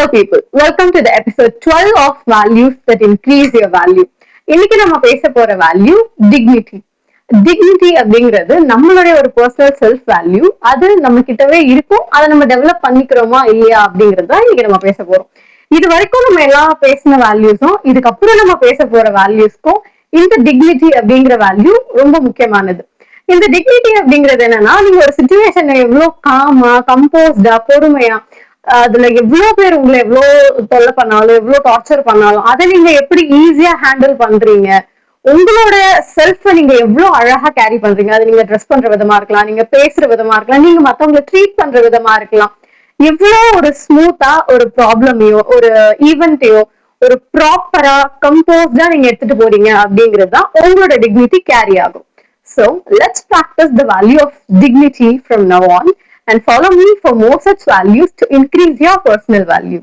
Hello people, welcome to the episode 12 of Values that Increase Your Value. இன்னைக்கு நம்ம பேச போற வேல்யூ டிக்னிட்டி. டிக்னிட்டி அப்படிங்கிறது நம்மளுடைய ஒரு பர்சனல் செல்ஃப் வேல்யூ. அது நம்ம கிட்டவே இருக்கும், அதை நம்ம டெவலப் பண்ணிக்கிறோமா இல்லையா அப்படிங்கறத இன்னைக்கு நம்ம பேச போறோம். இது வரைக்கும் நம்ம எல்லாம் பேசின வேல்யூஸும் இதுக்கப்புறம் நம்ம பேச போற வேல்யூஸ்க்கும் இந்த டிக்னிட்டி அப்படிங்கிற வேல்யூ ரொம்ப முக்கியமானது. இந்த டிக்னிட்டி அப்படிங்கிறது என்னன்னா, நீங்க ஒரு சிச்சுவேஷனை எவ்வளவு காமா, கம்போஸ்டா, பொறுமையா, அதுல எவ்வளவு பேர் உங்களை எவ்வளவு தொல்லை பண்ணாலும், எவ்வளவு டார்ச்சர் பண்ணாலும் அதை நீங்க எப்படி ஈஸியா ஹேண்டில் பண்றீங்க, உங்களோட செல்ஃப் நீங்க எவ்வளவு அழகா கேரி பண்றீங்க. அது நீங்க ட்ரெஸ் பண்ற விதமா இருக்கலாம், நீங்க பேசுற விதமா இருக்கலாம், நீங்க மத்தவங்களை ட்ரீட் பண்ற விதமா இருக்கலாம். எவ்வளவு ஒரு ஸ்மூத்தா ஒரு ப்ராப்ளமையோ ஒரு ஈவெண்ட்டையோ ஒரு ப்ராப்பரா கம்போஸ்டா நீங்க எடுத்துட்டு போறீங்க அப்படிங்கிறது தான் உங்களோட டிக்னிட்டி கேரி ஆகும். So let's practice the value of dignity from now on and follow me for more such values to increase your personal value.